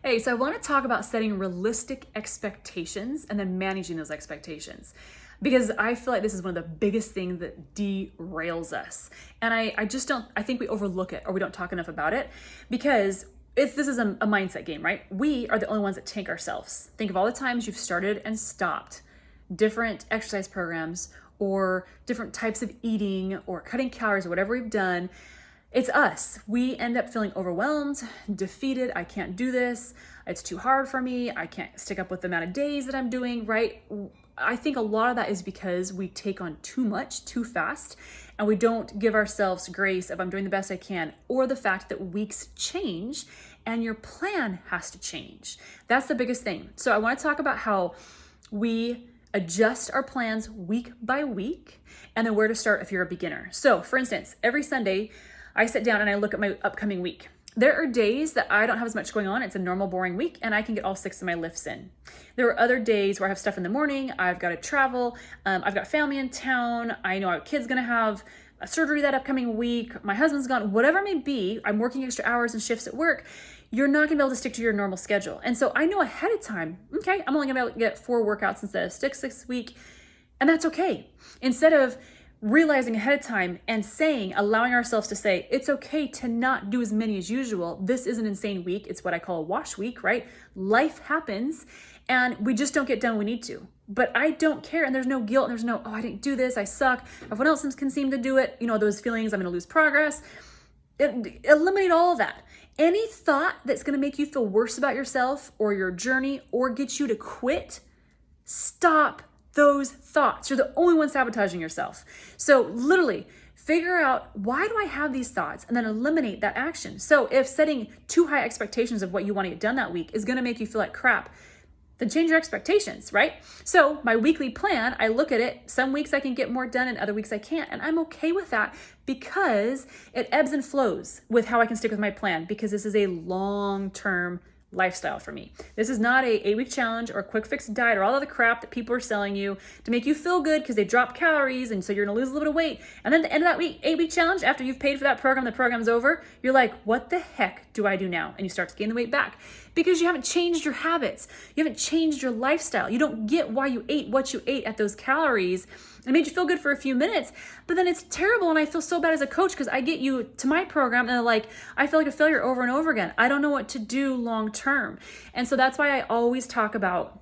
Hey, so I want to talk about setting realistic expectations and then managing those expectations because I feel like this is one of the biggest things that derails us. And I just don't, I think we overlook it or we don't talk enough about it because this is a mindset game, right? We are the only ones that tank ourselves. Think of all the times you've started and stopped different exercise programs or different types of eating or cutting calories or whatever we've done. It's us. We end up feeling overwhelmed, defeated. I can't do this. It's too hard for me. I can't stick up with the amount of days that I'm doing, right? I think a lot of that is because we take on too much too fast and we don't give ourselves grace of I'm doing the best I can, or the fact that weeks change and your plan has to change. That's the biggest thing. So I want to talk about how we adjust our plans week by week and then where to start if you're a beginner. So for instance, every Sunday, I sit down and I look at my upcoming week. There are days that I don't have as much going on. It's a normal, boring week, and I can get all 6 of my lifts in. There are other days where I have stuff in the morning. I've got to travel. I've got family in town. I know our kid's going to have a surgery that upcoming week. My husband's gone. Whatever it may be, I'm working extra hours and shifts at work. You're not going to be able to stick to your normal schedule. And so I know ahead of time, okay, I'm only going to be able to get 4 workouts instead of 6 this week, and that's okay. Instead of realizing ahead of time and allowing ourselves to say, it's okay to not do as many as usual. This is an insane week. It's what I call a wash week, right? Life happens and we just don't get done when we need to. But I don't care, and there's no guilt, and there's no, oh, I didn't do this, I suck. Everyone else can seem to do it. You know, those feelings, I'm gonna lose progress. Eliminate all of that. Any thought that's gonna make you feel worse about yourself or your journey or get you to quit, stop those thoughts. You're the only one sabotaging yourself. So literally figure out, why do I have these thoughts, and then eliminate that action. So if setting too high expectations of what you want to get done that week is going to make you feel like crap, then change your expectations, right? So my weekly plan, I look at it. Some weeks I can get more done and other weeks I can't. And I'm okay with that because it ebbs and flows with how I can stick with my plan, because this is a long-term lifestyle for me. This is not a 8-week challenge or a quick fix diet or all of the crap that people are selling you to make you feel good because they drop calories and so you're gonna lose a little bit of weight. And then at the end of that 8-week challenge, after you've paid for that program, the program's over, you're like, what the heck do I do now? And you start to gain the weight back because you haven't changed your habits. You haven't changed your lifestyle. You don't get why you ate what you ate at those calories. It made you feel good for a few minutes, but then it's terrible. And I feel so bad as a coach because I get you to my program and they're like, I feel like a failure over and over again. I don't know what to do long term. And so that's why I always talk about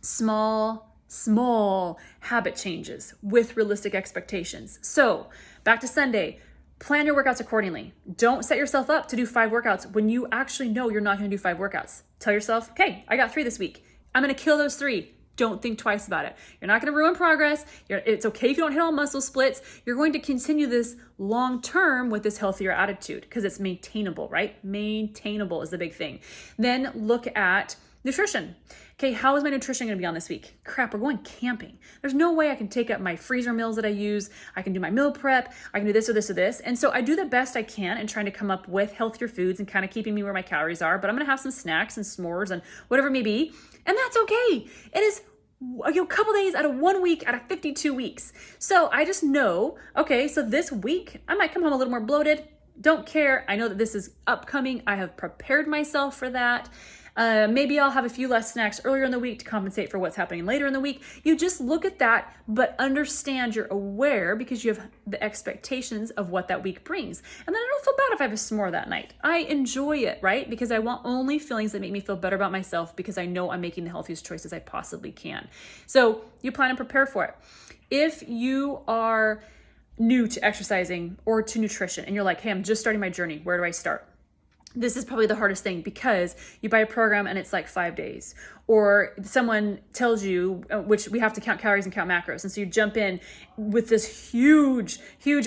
small habit changes with realistic expectations. So back to Sunday, plan your workouts accordingly. Don't set yourself up to do 5 workouts when you actually know you're not going to do 5 workouts. Tell yourself, okay, I got 3 this week. I'm going to kill those 3. Don't think twice about it. You're not going to ruin progress. It's okay if you don't hit all muscle splits. You're going to continue this long term with this healthier attitude because it's maintainable, right? Maintainable is the big thing. Then look at nutrition. Okay, how is my nutrition going to be on this week? Crap, we're going camping. There's no way I can take up my freezer meals that I use. I can do my meal prep. I can do this or this or this. And so I do the best I can in trying to come up with healthier foods and kind of keeping me where my calories are. But I'm going to have some snacks and s'mores and whatever it may be. And that's okay. It is a couple days out of 1 week out of 52 weeks. So I just know, okay, so this week I might come home a little more bloated. Don't care. I know that this is upcoming. I have prepared myself for that. Maybe I'll have a few less snacks earlier in the week to compensate for what's happening later in the week. You just look at that, but understand you're aware because you have the expectations of what that week brings. And then I don't feel bad if I have a s'more that night. I enjoy it, right? Because I want only feelings that make me feel better about myself because I know I'm making the healthiest choices I possibly can. So you plan and prepare for it. If you are new to exercising or to nutrition and you're like, hey, I'm just starting my journey, where do I start? This is probably the hardest thing because you buy a program and it's like 5 days, or someone tells you, which we have to count calories and count macros. And so you jump in with this huge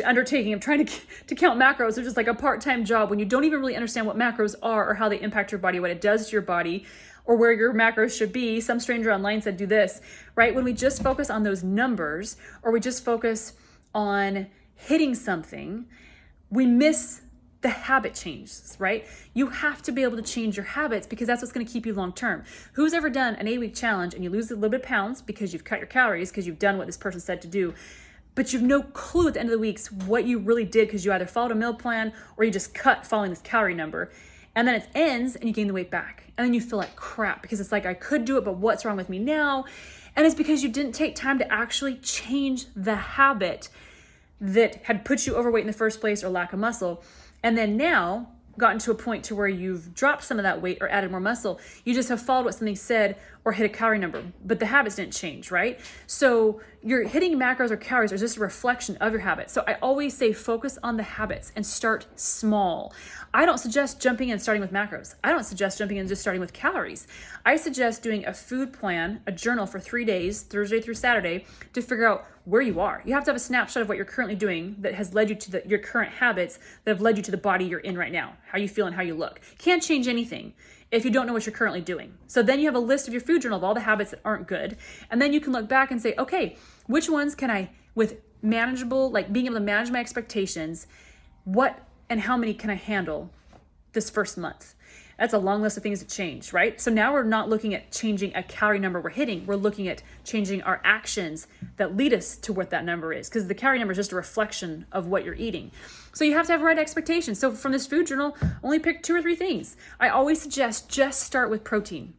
undertaking of trying to count macros, which is like a part-time job when you don't even really understand what macros are or how they impact your body, what it does to your body, or where your macros should be. Some stranger online said, do this, right? When we just focus on those numbers or we just focus on hitting something, we miss the habit changes, right? You have to be able to change your habits because that's what's going to keep you long term. Who's ever done an 8-week challenge and you lose a little bit of pounds because you've cut your calories because you've done what this person said to do, but you've no clue at the end of the weeks what you really did because you either followed a meal plan or you just cut following this calorie number. And then it ends and you gain the weight back. And then you feel like crap because it's like, I could do it, but what's wrong with me now? And it's because you didn't take time to actually change the habit that had put you overweight in the first place or lack of muscle. And then now gotten to a point to where you've dropped some of that weight or added more muscle. You just have followed what something said or hit a calorie number, but the habits didn't change, right? So you're hitting macros or calories are just a reflection of your habits. So I always say focus on the habits and start small. I don't suggest jumping in and starting with macros. I don't suggest jumping in and just starting with calories. I suggest doing a food plan, a journal for 3 days, Thursday through Saturday, to figure out where you are. You have to have a snapshot of what you're currently doing that has led you to your current habits that have led you to the body you're in right now, how you feel and how you look. Can't change anything if you don't know what you're currently doing. So then you have a list of your food journal of all the habits that aren't good. And then you can look back and say, okay, which ones can I, with manageable, like being able to manage my expectations, what and how many can I handle this first month? That's a long list of things to change, right? So now we're not looking at changing a calorie number we're hitting. We're looking at changing our actions that lead us to what that number is, because the calorie number is just a reflection of what you're eating. So you have to have right expectations. So from this food journal, only pick 2 or 3 things. I always suggest just start with protein.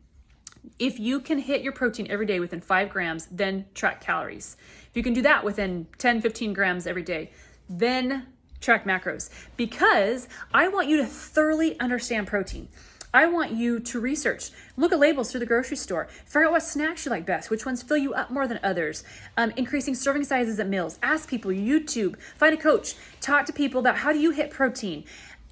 If you can hit your protein every day within 5 grams, then track calories. If you can do that within 10, 15 grams every day, then track macros, because I want you to thoroughly understand protein. I want you to research, look at labels through the grocery store, figure out what snacks you like best, which ones fill you up more than others, increasing serving sizes at meals, ask people, YouTube, find a coach, talk to people about how do you hit protein.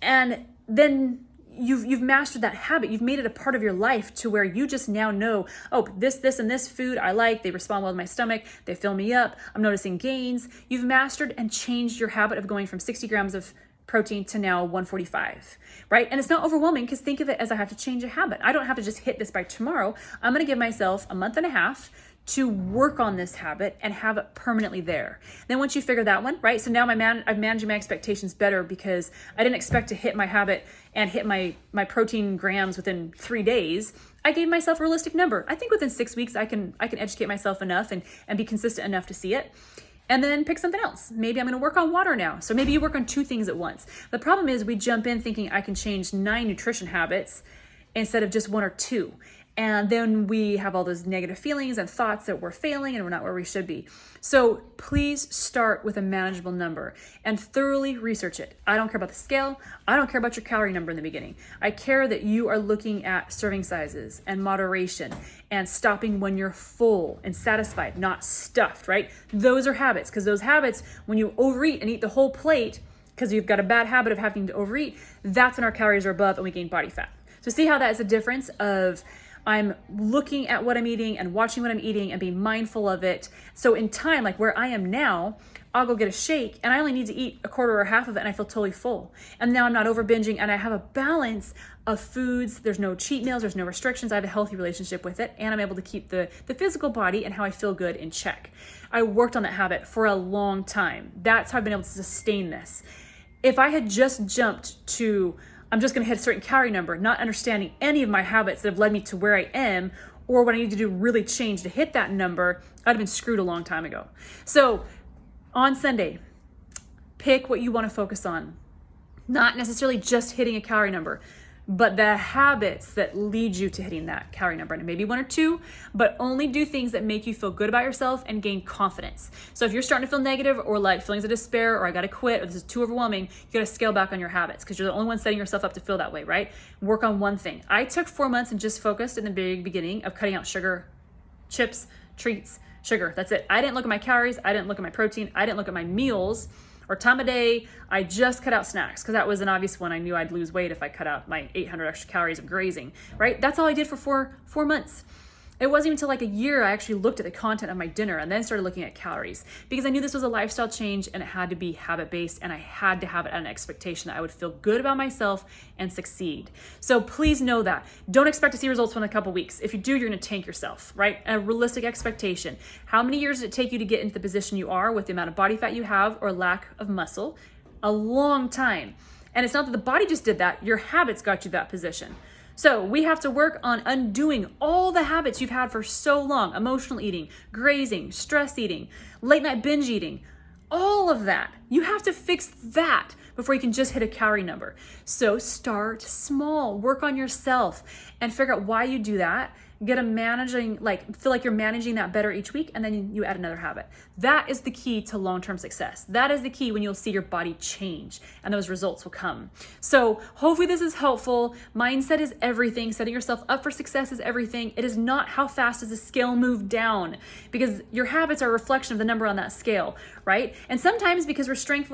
And then you've mastered that habit. You've made it a part of your life to where you just now know, oh, this, and this food I like, they respond well to my stomach, they fill me up, I'm noticing gains. You've mastered and changed your habit of going from 60 grams of protein to now 145, right? And it's not overwhelming because think of it as I have to change a habit. I don't have to just hit this by tomorrow. I'm going to give myself a month and a half to work on this habit and have it permanently there. Then once you figure that one, right? So now I'm managing my expectations better because I didn't expect to hit my habit and hit my protein grams within 3 days. I gave myself a realistic number. I think within 6 weeks, I can educate myself enough and be consistent enough to see it. And then pick something else. Maybe I'm going to work on water now. So maybe you work on 2 things at once. The problem is we jump in thinking I can change 9 nutrition habits instead of just 1 or 2. And then we have all those negative feelings and thoughts that we're failing and we're not where we should be. So please start with a manageable number and thoroughly research it. I don't care about the scale. I don't care about your calorie number in the beginning. I care that you are looking at serving sizes and moderation and stopping when you're full and satisfied, not stuffed, right? Those are habits, because those habits, when you overeat and eat the whole plate, because you've got a bad habit of having to overeat, that's when our calories are above and we gain body fat. So see how that is a difference of I'm looking at what I'm eating and watching what I'm eating and being mindful of it. So in time, like where I am now, I'll go get a shake and I only need to eat a quarter or half of it and I feel totally full. And now I'm not over binging and I have a balance of foods. There's no cheat meals, there's no restrictions. I have a healthy relationship with it and I'm able to keep the physical body and how I feel good in check. I worked on that habit for a long time. That's how I've been able to sustain this. If I had just jumped to I'm just going to hit a certain calorie number, not understanding any of my habits that have led me to where I am or what I need to do really change to hit that number, I'd have been screwed a long time ago. So on Sunday, pick what you want to focus on. Not necessarily just hitting a calorie number, but the habits that lead you to hitting that calorie number. And maybe 1 or 2, but only do things that make you feel good about yourself and gain confidence. So if you're starting to feel negative or like feelings of despair or I got to quit or this is too overwhelming, you got to scale back on your habits because you're the only one setting yourself up to feel that way, right? Work on one thing. I took 4 months and just focused in the beginning of cutting out sugar, chips, treats, sugar. That's it. I didn't look at my calories. I didn't look at my protein. I didn't look at my meals or time of day. I just cut out snacks because that was an obvious one. I knew I'd lose weight if I cut out my 800 extra calories of grazing, right? That's all I did for four months. It wasn't even until like a year I actually looked at the content of my dinner and then started looking at calories because I knew this was a lifestyle change and it had to be habit-based and I had to have it at an expectation that I would feel good about myself and succeed. So please know that. Don't expect to see results within a couple weeks. If you do, you're going to tank yourself, right? A realistic expectation. How many years did it take you to get into the position you are with the amount of body fat you have or lack of muscle? A long time. And it's not that the body just did that. Your habits got you that position. So we have to work on undoing all the habits you've had for so long. Emotional eating, grazing, stress eating, late night binge eating, all of that. You have to fix that before you can just hit a calorie number. So start small, work on yourself, and figure out why you do that. Get a managing, feel like you're managing that better each week, and then you add another habit. That is the key to long-term success. That is the key when you'll see your body change and those results will come. So hopefully this is helpful. Mindset is everything. Setting yourself up for success is everything. It is not how fast does the scale move down, because your habits are a reflection of the number on that scale, right? And sometimes because we're strength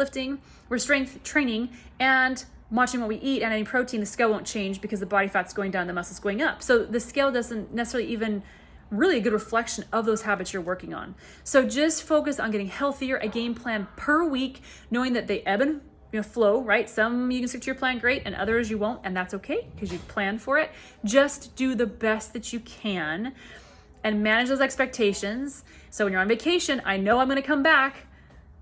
training, and watching what we eat and adding protein, the scale won't change because the body fat's going down, the muscle's going up. So the scale doesn't necessarily even really a good reflection of those habits you're working on. So just focus on getting healthier, a game plan per week, knowing that they ebb and flow, right? Some you can stick to your plan great and others you won't, and that's okay because you planned for it. Just do the best that you can and manage those expectations. So when you're on vacation, I know I'm gonna come back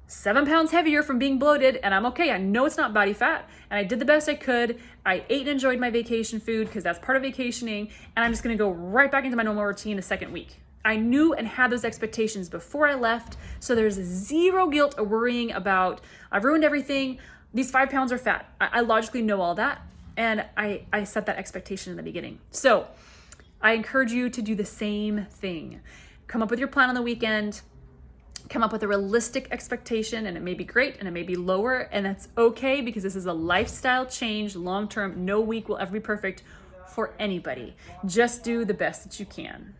7 pounds heavier from being bloated, and I'm okay. I know it's not body fat, and I did the best I could. I ate and enjoyed my vacation food because that's part of vacationing, and I'm just gonna go right back into my normal routine the second week. I knew and had those expectations before I left, so there's zero guilt or worrying about, I've ruined everything, these 5 pounds are fat. I logically know all that, and I set that expectation in the beginning. So I encourage you to do the same thing. Come up with your plan on the weekend, come up with a realistic expectation, and it may be great and it may be lower, and that's okay because this is a lifestyle change long term. No week will ever be perfect for anybody. Just do the best that you can.